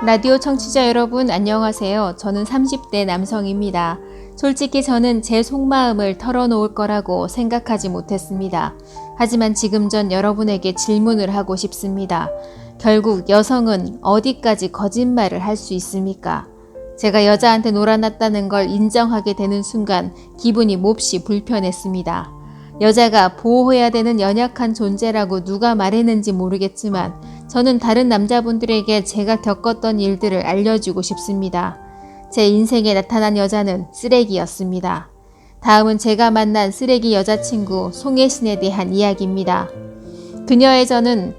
라디오 청취자 여러분 안녕하세요. 저는 30대 남성입니다. 솔직히 저는 제 속마음을 털어놓을 거라고 생각하지 못했습니다. 하지만 지금 전 여러분에게 질문을 하고 싶습니다. 결국 여성은 어디까지 거짓말을 할 수 있습니까? 제가 여자한테 놀아났다는 걸 인정하게 되는 순간 기분이 몹시 불편했습니다. 여자가 보호해야 되는 연약한 존재라고 누가 말했는지 모르겠지만 저는 다른 남자분들에게 제가 겪었던 일들을 알려주고 싶습니다. 제 인생에 나타난 여자는 쓰레기였습니다. 다음은 제가 만난 쓰레기 여자친구 송혜신에 대한 이야기입니다. 그녀의 저는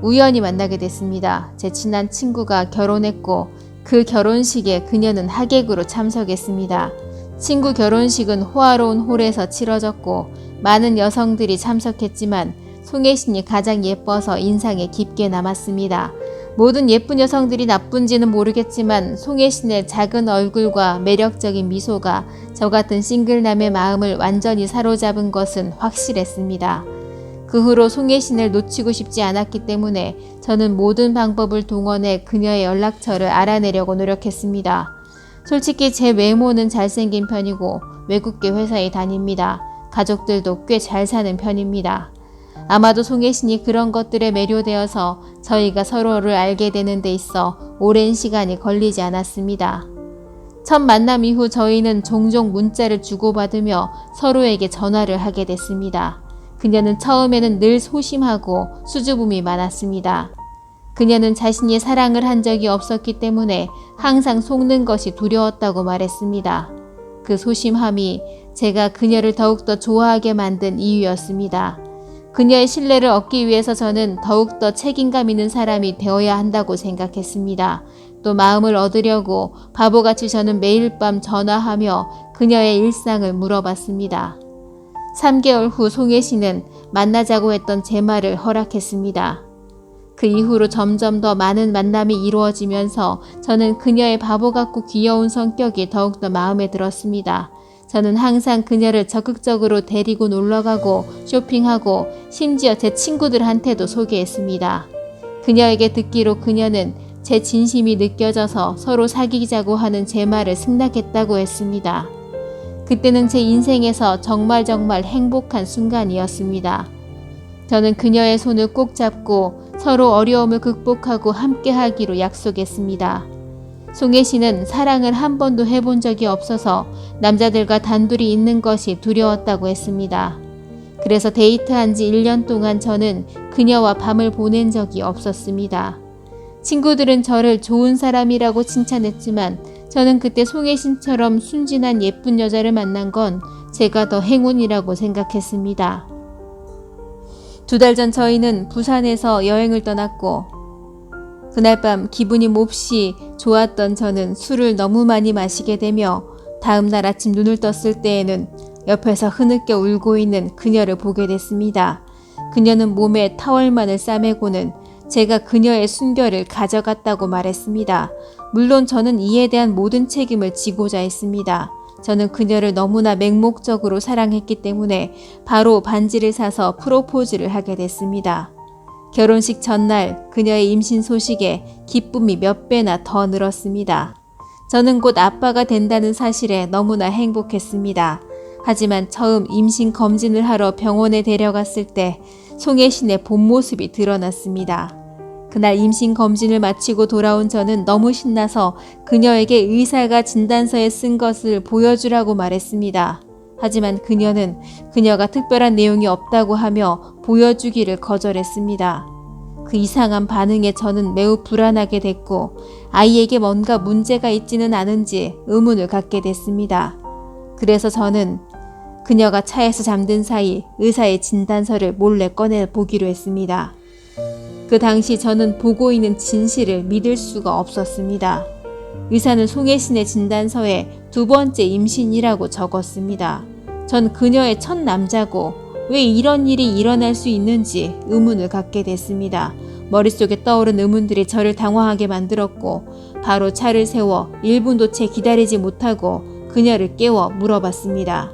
우연히 만나게 됐습니다. 제 친한 친구가 결혼했고 그 결혼식에 그녀는 하객으로 참석했습니다. 친구 결혼식은 호화로운 홀에서 치러졌고 많은 여성들이 참석했지만 송혜신이 가장 예뻐서 인상에 깊게 남았습니다. 모든 예쁜 여성들이 나쁜지는 모르겠지만 송혜신의 작은 얼굴과 매력적인 미소가 저 같은 싱글남의 마음을 완전히 사로잡은 것은 확실했습니다. 그 후로 송혜신을 놓치고 싶지 않았기 때문에 저는 모든 방법을 동원해 그녀의 연락처를 알아내려고 노력했습니다. 솔직히 제 외모는 잘생긴 편이고 외국계 회사에 다닙니다. 가족들도 꽤 잘 사는 편입니다. 아마도 송혜신이 그런 것들에 매료되어서 저희가 서로를 알게 되는 데 있어 오랜 시간이 걸리지 않았습니다. 첫 만남 이후 저희는 종종 문자를 주고받으며 서로에게 전화를 하게 됐습니다. 그녀는 처음에는 늘 소심하고 수줍음이 많았습니다. 그녀는 자신이 사랑을 한 적이 없었기 때문에 항상 속는 것이 두려웠다고 말했습니다. 그 소심함이 제가 그녀를 더욱더 좋아하게 만든 이유였습니다. 그녀의 신뢰를 얻기 위해서 저는 더욱더 책임감 있는 사람이 되어야 한다고 생각했습니다. 또 마음을 얻으려고 바보같이 저는 매일 밤 전화하며 그녀의 일상을 물어봤습니다. 3개월 후 송혜신은 만나자고 했던 제 말을 허락했습니다. 그 이후로 점점 더 많은 만남이 이루어지면서 저는 그녀의 바보 같고 귀여운 성격이 더욱더 마음에 들었습니다. 저는 항상 그녀를 적극적으로 데리고 놀러가고 쇼핑하고 심지어 제 친구들한테도 소개했습니다. 그녀에게 듣기로 그녀는 제 진심이 느껴져서 서로 사귀자고 하는 제 말을 승낙했다고 했습니다. 그때는 제 인생에서 정말 행복한 순간이었습니다. 저는 그녀의 손을 꼭 잡고 서로 어려움을 극복하고 함께 하기로 약속했습니다. 송혜신은 사랑을 한 번도 해본 적이 없어서 남자들과 단둘이 있는 것이 두려웠다고 했습니다. 그래서 데이트한 지 1년 동안 저는 그녀와 밤을 보낸 적이 없었습니다. 친구들은 저를 좋은 사람이라고 칭찬했지만 저는 그때 송혜신처럼 순진한 예쁜 여자를 만난 건 제가 더 행운이라고 생각했습니다. 2달 전 저희는 부산에서 여행을 떠났고 그날 밤 기분이 몹시 좋았던 저는 술을 너무 많이 마시게 되며 다음날 아침 눈을 떴을 때에는 옆에서 흐느껴 울고 있는 그녀를 보게 됐습니다. 그녀는 몸에 타월만을 싸매고는 제가 그녀의 순결을 가져갔다고 말했습니다. 물론 저는 이에 대한 모든 책임을 지고자 했습니다. 저는 그녀를 너무나 맹목적으로 사랑했기 때문에 바로 반지를 사서 프로포즈를 하게 됐습니다. 결혼식 전날 그녀의 임신 소식에 기쁨이 몇 배나 더 늘었습니다. 저는 곧 아빠가 된다는 사실에 너무나 행복했습니다. 하지만 처음 임신 검진을 하러 병원에 데려갔을 때 송혜신의 본 모습이 드러났습니다. 그날 임신 검진을 마치고 돌아온 저는 너무 신나서 그녀에게 의사가 진단서에 쓴 것을 보여주라고 말했습니다. 하지만 그녀는 그녀가 특별한 내용이 없다고 하며 보여주기를 거절했습니다. 그 이상한 반응에 저는 매우 불안하게 됐고 아이에게 뭔가 문제가 있지는 않은지 의문을 갖게 됐습니다. 그래서 저는 그녀가 차에서 잠든 사이 의사의 진단서를 몰래 꺼내 보기로 했습니다. 그 당시 저는 보고 있는 진실을 믿을 수가 없었습니다. 의사는 송혜신의 진단서에 2번째 임신이라고 적었습니다. 전 그녀의 첫 남자고 왜 이런 일이 일어날 수 있는지 의문을 갖게 됐습니다. 머릿속에 떠오른 의문들이 저를 당황하게 만들었고 바로 차를 세워 1분도 채 기다리지 못하고 그녀를 깨워 물어봤습니다.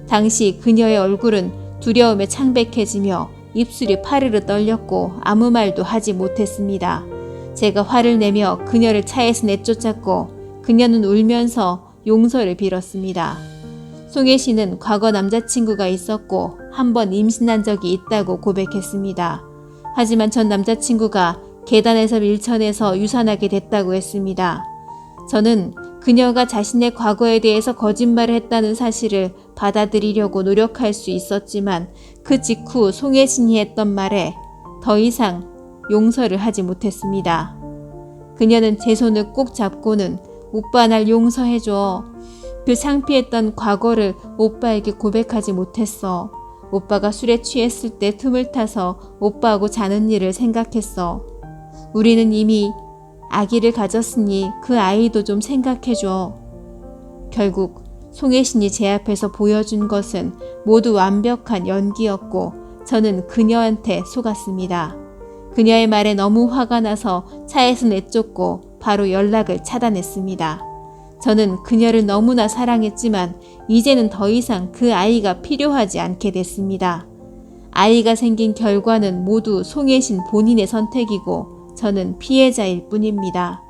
당시 그녀의 얼굴은 두려움에 창백해지며 입술이 파르르 떨렸고 아무 말도 하지 못했습니다. 제가 화를 내며 그녀를 차에서 내쫓았고 그녀는 울면서 용서를 빌었습니다. 송혜 씨는 과거 남자친구가 있었고 한 번 임신한 적이 있다고 고백했습니다. 하지만 전 남자친구가 계단에서 밀쳐내서 유산하게 됐다고 했습니다. 저는 그녀가 자신의 과거에 대해서 거짓말을 했다는 사실을 받아들이려고 노력할 수 있었지만 그 직후 송혜진이 했던 말에 더 이상 용서를 하지 못했습니다. 그녀는 제 손을 꼭 잡고는 오빠 날 용서해줘. 그 창피했던 과거를 오빠에게 고백하지 못했어. 오빠가 술에 취했을 때 틈을 타서 오빠하고 자는 일을 생각했어. 우리는 이미 아기를 가졌으니 그 아이도 좀 생각해줘. 결국 송혜신이 제 앞에서 보여준 것은 모두 완벽한 연기였고 저는 그녀한테 속았습니다. 그녀의 말에 너무 화가 나서 차에서 내쫓고 바로 연락을 차단했습니다. 저는 그녀를 너무나 사랑했지만 이제는 더 이상 그 아이가 필요하지 않게 됐습니다. 아이가 생긴 결과는 모두 송혜신 본인의 선택이고 저는 피해자일 뿐입니다.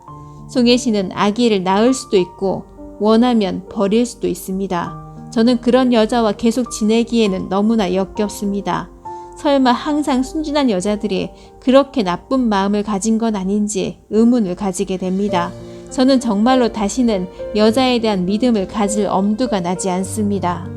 송혜 씨는 아기를 낳을 수도 있고 원하면 버릴 수도 있습니다. 저는 그런 여자와 계속 지내기에는 너무나 역겹습니다. 설마 항상 순진한 여자들이 그렇게 나쁜 마음을 가진 건 아닌지 의문을 가지게 됩니다. 저는 정말로 다시는 여자에 대한 믿음을 가질 엄두가 나지 않습니다.